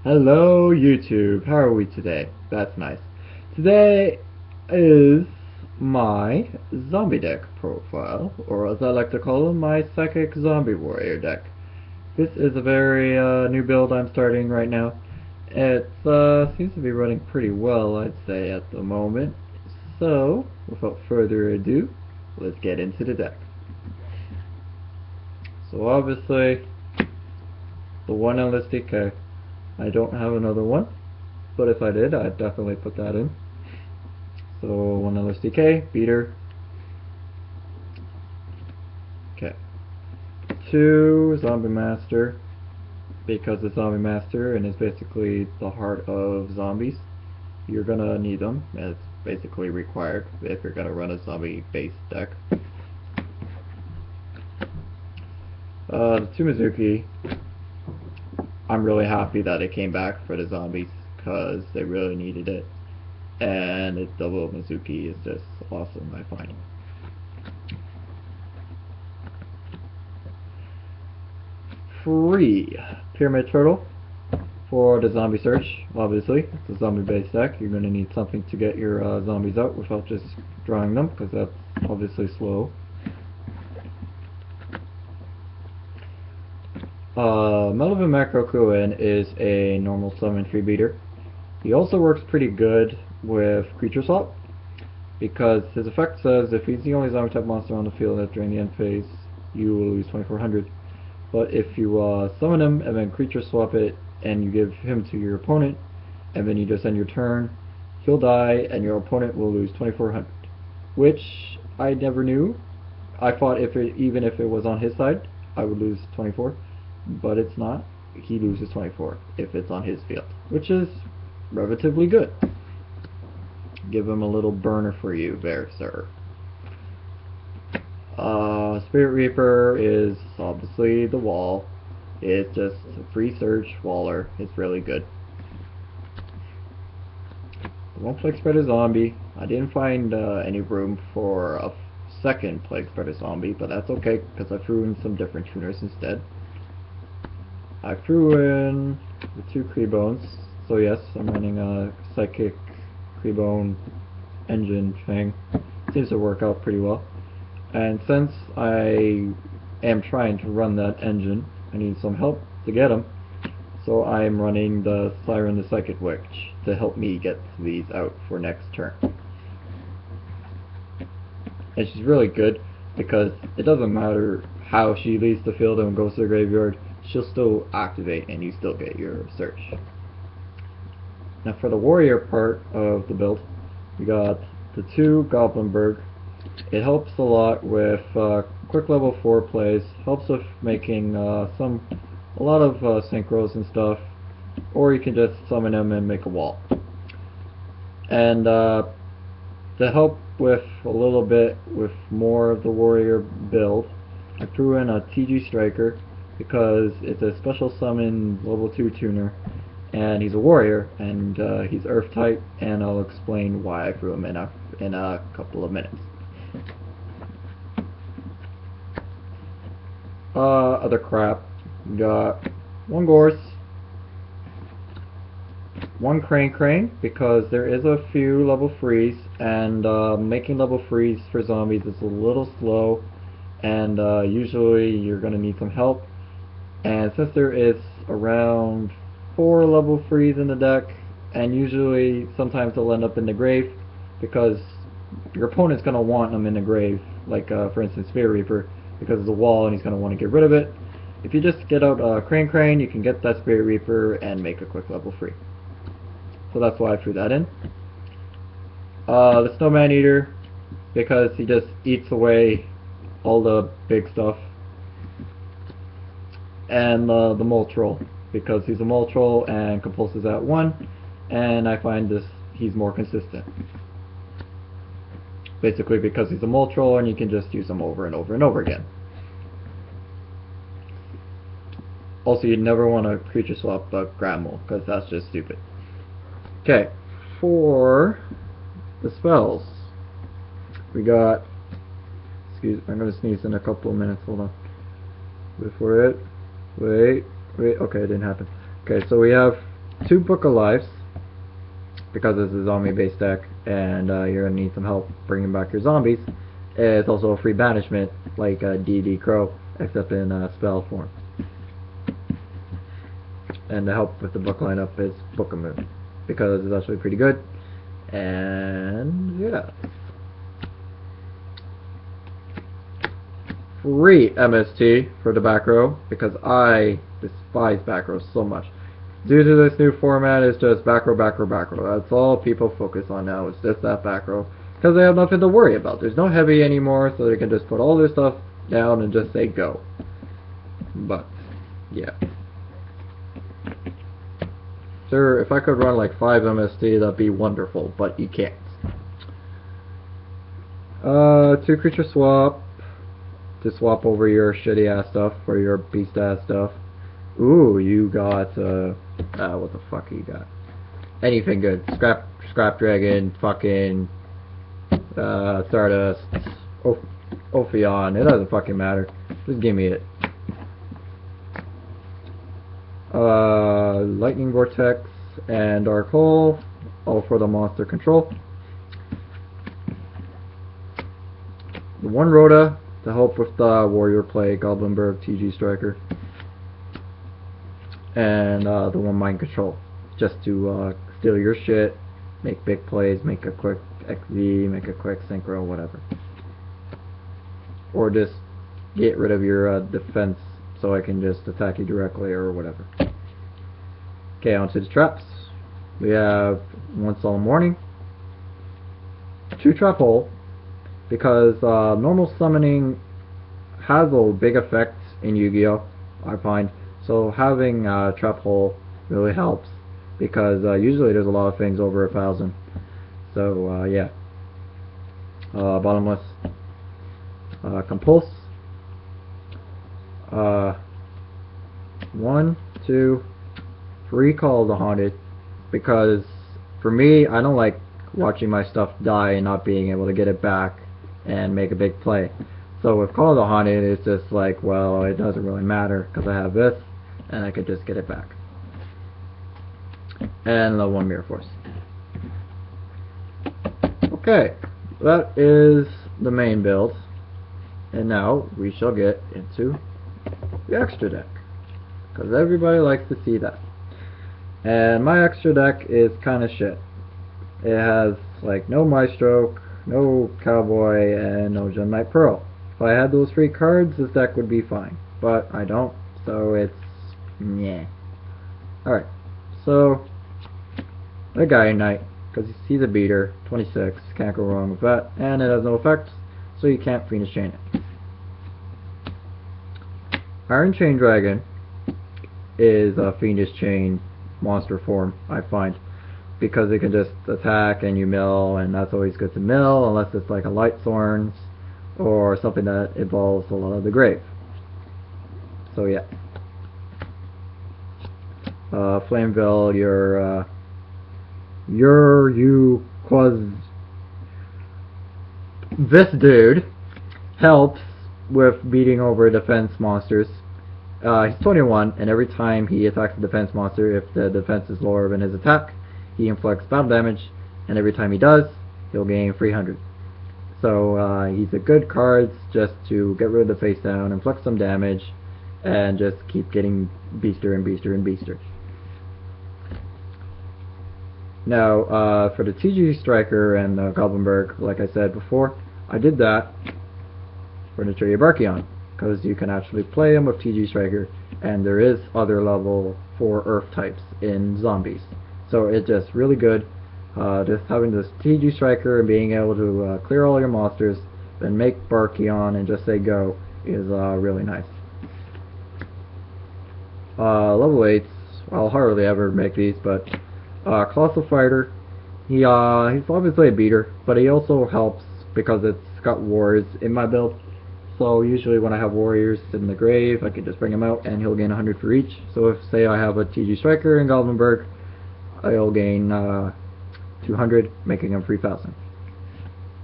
Hello YouTube, how are we today? That's nice. Today is my zombie deck profile, or as I like to call them, my psychic zombie warrior deck. This is a very new build I'm starting right now. It seems to be running pretty well, I'd say, at the moment. So, without further ado, let's get into the deck. So obviously, the one endless DK. I don't have another one, but if I did, I'd definitely put that in. So one LSDK, beater. Okay. 2 zombie master, because it's zombie master and it's basically the heart of zombies. You're gonna need them. It's basically required if you're gonna run a zombie based deck. The 2 Mizuki. I'm really happy that it came back for the zombies because they really needed it, and its double Mizuki is just awesome, I find. Free Pyramid Turtle for the zombie search. Obviously, it's a zombie based deck. You're going to need something to get your zombies out without just drawing them, because that's obviously slow. Melvin Macro Kuin is a normal summon free beater. He also works pretty good with creature swap, because his effect says if he's the only zombie type monster on the field that during the end phase, you will lose 2400. But if you summon him and then creature swap it and you give him to your opponent, and then you just end your turn, he'll die and your opponent will lose 2400. Which I never knew. I thought even if it was on his side, I would lose 24. But it's not. He loses 24 if it's on his field, which is relatively good. Give him a little burner for you there, sir. Spirit Reaper is obviously the wall. It's just a free search waller. It's really good. One Plague Spreader Zombie. I didn't find any room for a second Plague Spreader Zombie, but that's okay because I threw in some different tuners instead. I threw in the 2 Creebones, so yes, I'm running a Psychic Creebone engine thing. Seems to work out pretty well. And since I am trying to run that engine, I need some help to get them. So I'm running the Siren the Psychic Witch to help me get these out for next turn. And she's really good because it doesn't matter how she leaves the field and goes to the graveyard, she'll still activate and you still get your search. Now for the warrior part of the build, we got the 2 Goblinberg. It helps a lot with quick level 4 plays, helps with making a lot of synchros and stuff, or you can just summon them and make a wall. And to help with a little bit with more of the warrior build, I threw in a TG Striker because it's a special summon level 2 tuner, and he's a warrior, and he's earth type, and I'll explain why I threw him in a couple of minutes. Other crap. We got 1 Gorse, 1 Crane, because there is a few level 3s, and making level 3s for zombies is a little slow, and usually you're going to need some help. And since there is around 4 level 3s in the deck, and usually sometimes they'll end up in the grave, because your opponent's going to want them in the grave, like for instance Spirit Reaper, because of the wall, and he's going to want to get rid of it. If you just get out Crane, you can get that Spirit Reaper and make a quick level 3. So that's why I threw that in. The Snowman Eater, because he just eats away all the big stuff. And the Mole Troll, because he's a Mole Troll and compulses at 1, and I find he's more consistent. Basically because he's a Mole Troll and you can just use him over and over and over again. Also, you'd never want to creature swap Grandmole, because that's just stupid. Okay, for the spells, we got, I'm going to sneeze in a couple of minutes, hold on. Before it, wait, okay, it didn't happen. Okay, so we have 2 Book of Lives, because this is a zombie based deck and you're going to need some help bringing back your zombies. It's also a free banishment like D&D Crow, except in spell form. And to help with the book lineup is Book of Moon, because it's actually pretty good. And yeah, free MST for the back row, because I despise back row so much. Due to this new format, it's just back row, back row, back row. That's all people focus on now. It's just that back row, because they have nothing to worry about. There's no heavy anymore, so they can just put all their stuff down and just say go. But yeah, sure, if I could run like 5 MST, that'd be wonderful, but you can't. 2 creature swap to swap over your shitty ass stuff for your beast ass stuff. Ooh, you got what the fuck you got? Anything good? Scrap Dragon, fucking Stardust, Ophion. It doesn't fucking matter. Just give me it. Lightning Vortex and Dark Hole, all for the monster control. The 1 Rhoda to help with the warrior play, Goblinberg, TG Striker. And the 1 Mind Control, just to steal your shit, make big plays, make a quick XV, make a quick synchro, whatever. Or just get rid of your defense so I can just attack you directly or whatever. Okay, on to the traps. We have 1 Solemn Warning, 2 Trap Hole, because normal summoning has a big effect in Yu-Gi-Oh! I find. So having Trap Hole really helps, because usually there's a lot of things over 1,000. So yeah. Bottomless. Compulse. 1, 2, 3 Call of the Haunted, because for me, I don't like watching my stuff die and not being able to get it back and make a big play. So with Call of the Haunted, it's just like, well, it doesn't really matter, because I have this and I could just get it back. And the 1 Mirror Force. Okay, that is the main build, and now we shall get into the extra deck, because everybody likes to see that. And my extra deck is kind of shit. It has like no Maestro, no Cowboy, and no Gem Knight Pearl. If I had those 3 cards, this deck would be fine, but I don't, so it's yeah. Alright, so the Guiding Knight, because he's a beater, 26, can't go wrong with that, and it has no effect, so you can't Fiendish Chain it. Iron Chain Dragon is a Fiendish Chain monster form, I find, because it can just attack and you mill, and that's always good to mill, unless it's like a Light Thorns or something that involves a lot of the grave. So yeah. Flameville, this dude helps with beating over defense monsters. He's 21, and every time he attacks a defense monster, if the defense is lower than his attack, he inflicts battle damage, and every time he does, he'll gain 300. So he's a good card just to get rid of the face down, inflict some damage, and just keep getting beaster and beaster and beaster. Now, for the TG Striker and Goblinberg, like I said before, I did that for the Barkion, because you can actually play him with TG Striker, and there is other level 4 Earth types in zombies. So it's just really good. Just having this TG Striker and being able to clear all your monsters, then make Barkion and just say go is really nice. Level 8s, I'll hardly ever make these, but Colossal Fighter, he's obviously a beater, but he also helps because it's got warriors in my build. So usually when I have warriors in the grave, I can just bring him out and he'll gain 100 for each. So if, say, I have a TG Striker in Goblinberg, I'll gain 200, making him 3,000.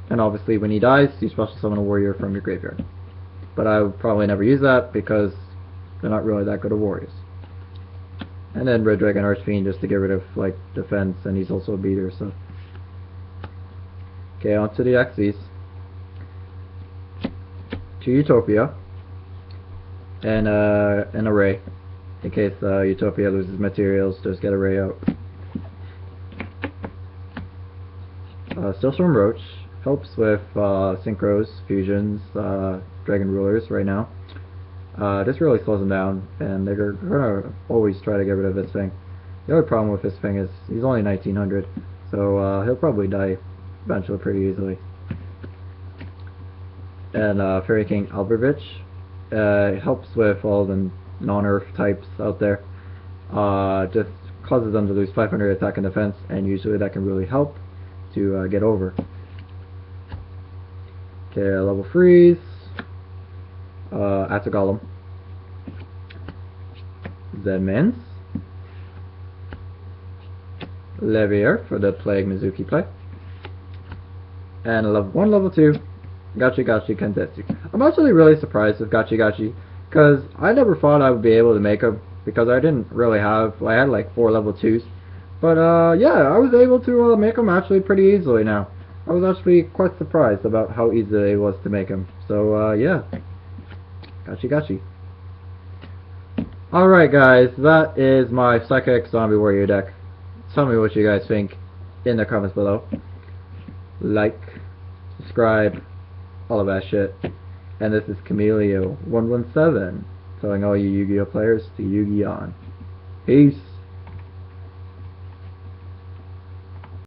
And obviously when he dies, you special summon a warrior from your graveyard. But I would probably never use that because they're not really that good of warriors. And then Red Dragon Archfiend just to get rid of like defense, and he's also a beater, so. Okay, on to the Xyz. To Utopia. And an array. In case Utopia loses materials, just get array out. Stillstorm Roach helps with synchros, fusions, dragon rulers right now. This really slows him down, and they're gonna always try to get rid of this thing. The other problem with this thing is he's only 1900, so he'll probably die eventually pretty easily. And Fairy King Alberovich helps with all the non-earth types out there. Just causes them to lose 500 attack and defense, and usually that can really help to get over. Okay, level freeze. Atagolem. Zenmans. Levier for the Plague Mizuki play. And level 1, level 2. Gachi Gachi Kentetsu. I'm actually really surprised with Gachi Gachi, because I never thought I would be able to make him, because I didn't really have, I had like 4 level 2s. But yeah, I was able to make him actually pretty easily now. I was actually quite surprised about how easy it was to make him. So yeah. Gachi Gachi. Alright guys, that is my Psychic Zombie Warrior deck. Tell me what you guys think in the comments below. Like, subscribe, all of that shit. And this is Camelio117 telling all you Yu-Gi-Oh players to Yugi on. Peace.